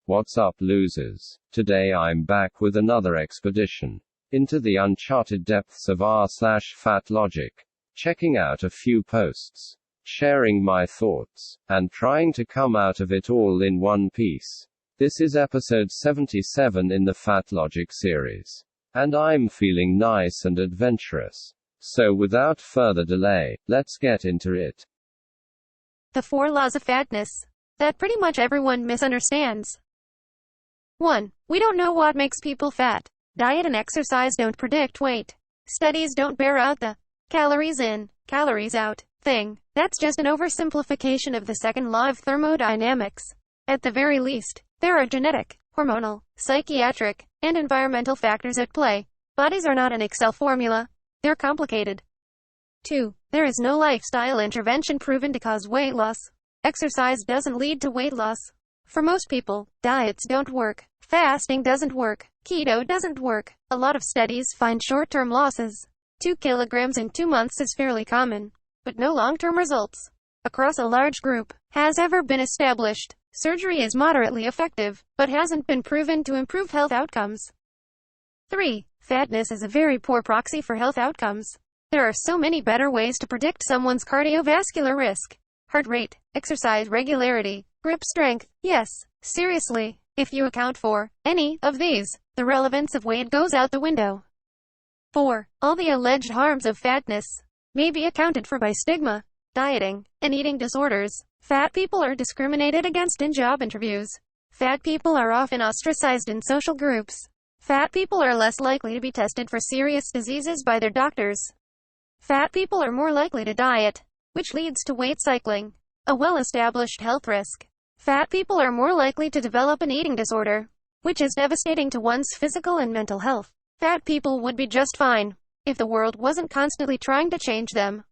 What's up, losers? Today I'm back with another expedition into the uncharted depths of r/fatlogic, checking out a few posts, sharing my thoughts, and trying to come out of it all in one piece. This is episode 77 in the Fatlogic series, and I'm feeling nice and adventurous. So without further delay, let's get into it. The 4 laws of fatness that pretty much everyone misunderstands. 1. We don't know what makes people fat. Diet and exercise don't predict weight. Studies don't bear out the calories in, calories out thing. That's just an oversimplification of the second law of thermodynamics. At the very least, there are genetic, hormonal, psychiatric, and environmental factors at play. Bodies are not an Excel formula. They're complicated. 2. There is no lifestyle intervention proven to cause weight loss. Exercise doesn't lead to weight loss. For most people, diets don't work. Fasting doesn't work. Keto doesn't work. A lot of studies find short-term losses. 2 kilograms in 2 months is fairly common, but no long-term results across a large group has ever been established. Surgery is moderately effective, but hasn't been proven to improve health outcomes. 3. Fatness is a very poor proxy for health outcomes. There are so many better ways to predict someone's cardiovascular risk. Heart rate, exercise regularity, grip strength. Yes, seriously, if you account for any of these, the relevance of weight goes out the window. 4. All the alleged harms of fatness may be accounted for by stigma, dieting, and eating disorders. Fat people are discriminated against in job interviews. Fat people are often ostracized in social groups. Fat people are less likely to be tested for serious diseases by their doctors. Fat people are more likely to diet, which leads to weight cycling, a well-established health risk. Fat people are more likely to develop an eating disorder, which is devastating to one's physical and mental health. Fat people would be just fine if the world wasn't constantly trying to change them.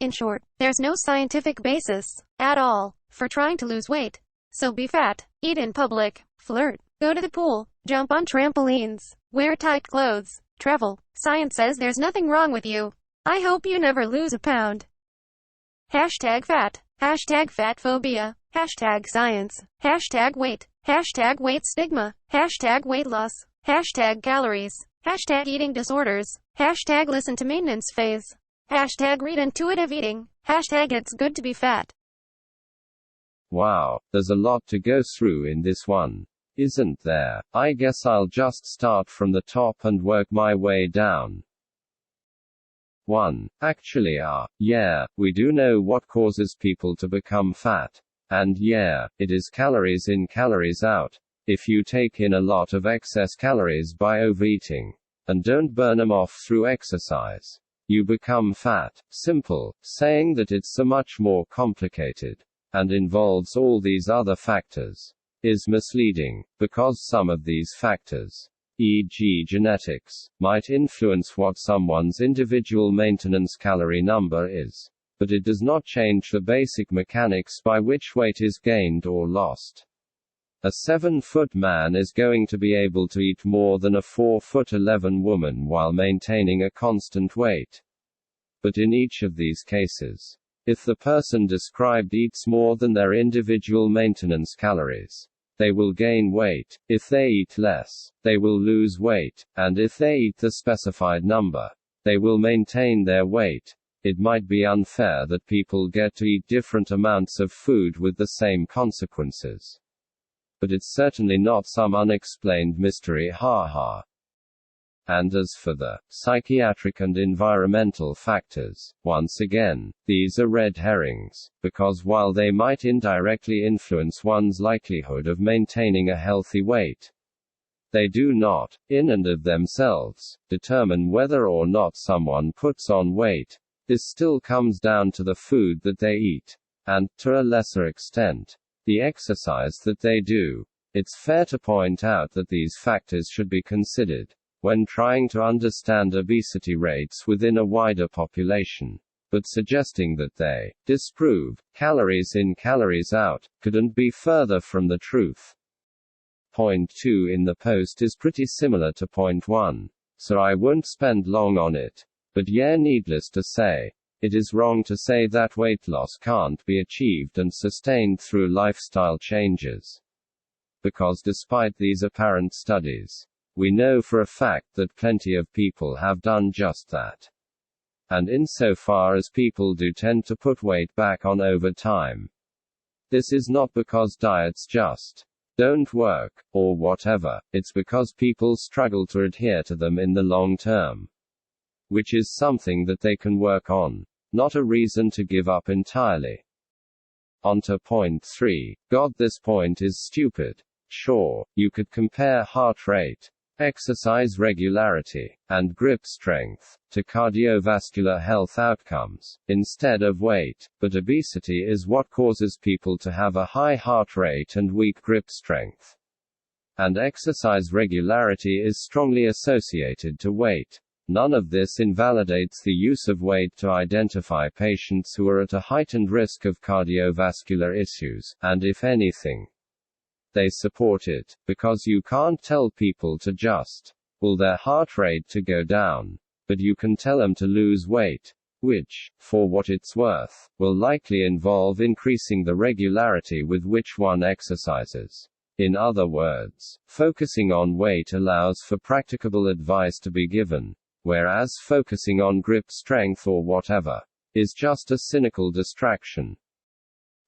In short, there's no scientific basis at all for trying to lose weight. So be fat, eat in public, flirt, go to the pool, jump on trampolines, wear tight clothes, travel. Science says there's nothing wrong with you. I hope you never lose a pound. Hashtag fat. Hashtag fatphobia. Hashtag science. Hashtag weight stigma. Hashtag weight loss. Hashtag calories. Hashtag eating disorders. Hashtag listen to maintenance phase. Hashtag read intuitive eating. Hashtag it's good to be fat. Wow, there's a lot to go through in this one, isn't there? I guess I'll just start from the top and work my way down. 1. Actually, yeah, we do know what causes people to become fat. And yeah, it is calories in, calories out. If you take in a lot of excess calories by overeating, and don't burn them off through exercise, you become fat. Simple. Saying that it's so much more complicated, and involves all these other factors, is misleading, because some of these factors, e.g. genetics, might influence what someone's individual maintenance calorie number is, but it does not change the basic mechanics by which weight is gained or lost. A 7-foot man is going to be able to eat more than a 4'11" woman while maintaining a constant weight. But in each of these cases, if the person described eats more than their individual maintenance calories, they will gain weight. If they eat less, they will lose weight, and if they eat the specified number, they will maintain their weight. It might be unfair that people get to eat different amounts of food with the same consequences. But it's certainly not some unexplained mystery, haha. And as for the psychiatric and environmental factors, once again, these are red herrings, because while they might indirectly influence one's likelihood of maintaining a healthy weight, they do not, in and of themselves, determine whether or not someone puts on weight. This still comes down to the food that they eat, and, to a lesser extent, the exercise that they do. It's fair to point out that these factors should be considered when trying to understand obesity rates within a wider population, but suggesting that they disprove calories in, calories out couldn't be further from the truth. Point 2 in the post is pretty similar to point 1, so I won't spend long on it. But yeah, needless to say, it is wrong to say that weight loss can't be achieved and sustained through lifestyle changes. because despite these apparent studies, we know for a fact that plenty of people have done just that. And insofar as people do tend to put weight back on over time, this is not because diets just don't work, or whatever, it's because people struggle to adhere to them in the long term. Which is something that they can work on, not a reason to give up entirely. On to point 3. God, this point is stupid. Sure, you could compare heart rate, exercise regularity, and grip strength to cardiovascular health outcomes, instead of weight, but obesity is what causes people to have a high heart rate and weak grip strength. And exercise regularity is strongly associated to weight. None of this invalidates the use of weight to identify patients who are at a heightened risk of cardiovascular issues, and if anything, they support it, because you can't tell people to just pull their heart rate to go down, but you can tell them to lose weight, which, for what it's worth, will likely involve increasing the regularity with which one exercises. In other words, focusing on weight allows for practicable advice to be given, whereas focusing on grip strength or whatever is just a cynical distraction.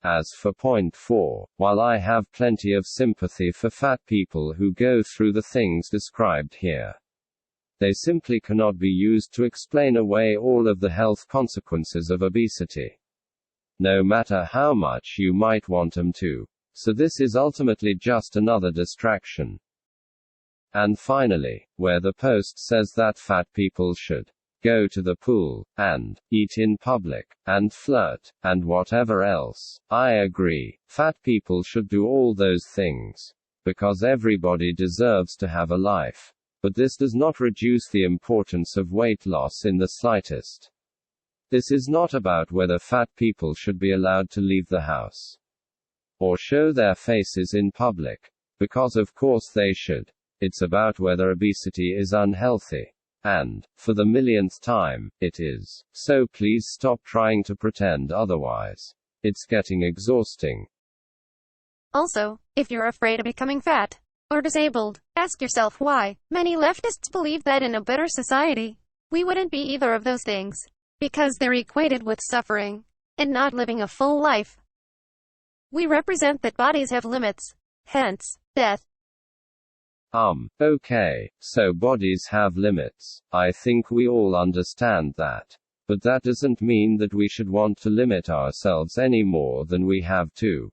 As for point 4, while I have plenty of sympathy for fat people who go through the things described here, they simply cannot be used to explain away all of the health consequences of obesity, no matter how much you might want them to. So this is ultimately just another distraction. And finally, where the post says that fat people should go to the pool, and eat in public, and flirt, and whatever else, I agree. Fat people should do all those things, because everybody deserves to have a life. But this does not reduce the importance of weight loss in the slightest. This is not about whether fat people should be allowed to leave the house, or show their faces in public, because of course they should. It's about whether obesity is unhealthy. And, for the millionth time, it is. So please stop trying to pretend otherwise. It's getting exhausting. Also, if you're afraid of becoming fat or disabled, ask yourself why. Many leftists believe that in a better society, we wouldn't be either of those things, because they're equated with suffering and not living a full life. We represent that bodies have limits, hence, death. Okay, so bodies have limits. I think we all understand that. But that doesn't mean that we should want to limit ourselves any more than we have to.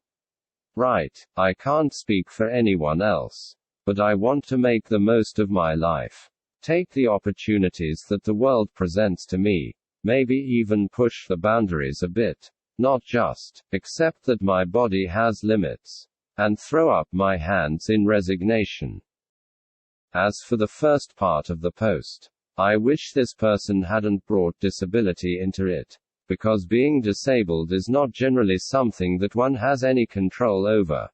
Right, I can't speak for anyone else. But I want to make the most of my life. Take the opportunities that the world presents to me. Maybe even push the boundaries a bit. Not just accept that my body has limits, and throw up my hands in resignation. As for the first part of the post, I wish this person hadn't brought disability into it, because being disabled is not generally something that one has any control over.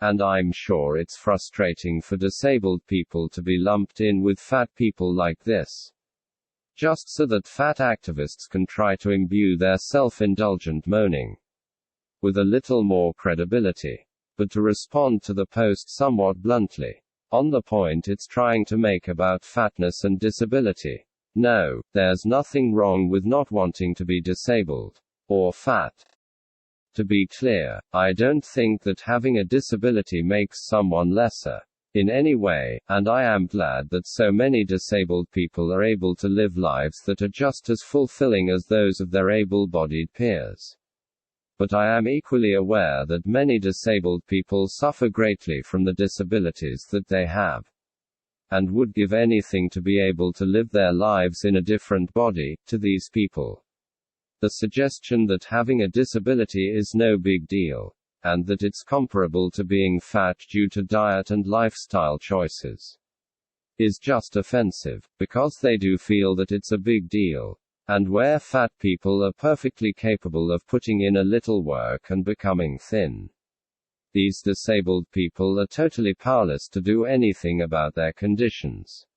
And I'm sure it's frustrating for disabled people to be lumped in with fat people like this, just so that fat activists can try to imbue their self-indulgent moaning with a little more credibility. But to respond to the post somewhat bluntly, on the point it's trying to make about fatness and disability. No, there's nothing wrong with not wanting to be disabled or fat. To be clear, I don't think that having a disability makes someone lesser in any way, and I am glad that so many disabled people are able to live lives that are just as fulfilling as those of their able-bodied peers. But I am equally aware that many disabled people suffer greatly from the disabilities that they have, and would give anything to be able to live their lives in a different body. To these people, the suggestion that having a disability is no big deal, and that it's comparable to being fat due to diet and lifestyle choices, is just offensive, because they do feel that it's a big deal. And where fat people are perfectly capable of putting in a little work and becoming thin, these disabled people are totally powerless to do anything about their conditions.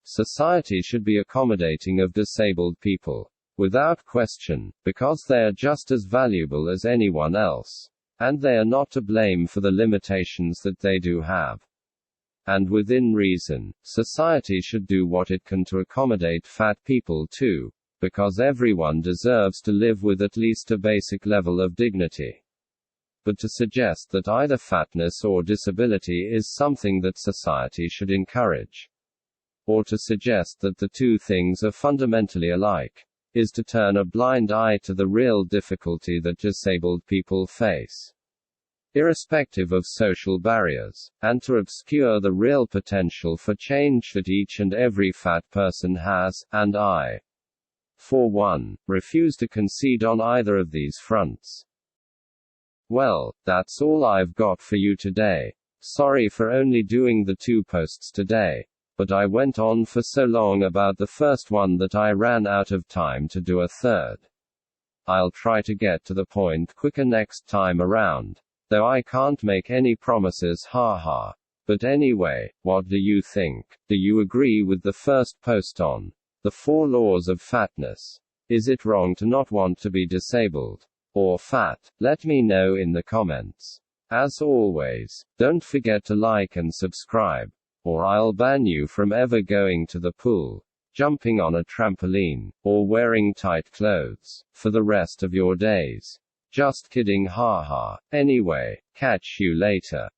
Society should be accommodating of disabled people, without question, because they are just as valuable as anyone else. And they are not to blame for the limitations that they do have. And within reason, society should do what it can to accommodate fat people too, because everyone deserves to live with at least a basic level of dignity. But to suggest that either fatness or disability is something that society should encourage, or to suggest that the two things are fundamentally alike, is to turn a blind eye to the real difficulty that disabled people face, irrespective of social barriers, and to obscure the real potential for change that each and every fat person has, and I, for one, refuse to concede on either of these fronts. Well, that's all I've got for you today. Sorry for only doing the 2 posts today, but I went on for so long about the first one that I ran out of time to do a third. I'll try to get to the point quicker next time around, though I can't make any promises, haha. But anyway, what do you think? Do you agree with the first post on the 4 laws of fatness? Is it wrong to not want to be disabled or fat? Let me know in the comments. As always, don't forget to like and subscribe, or I'll ban you from ever going to the pool, jumping on a trampoline, or wearing tight clothes for the rest of your days. Just kidding, haha. Anyway, catch you later.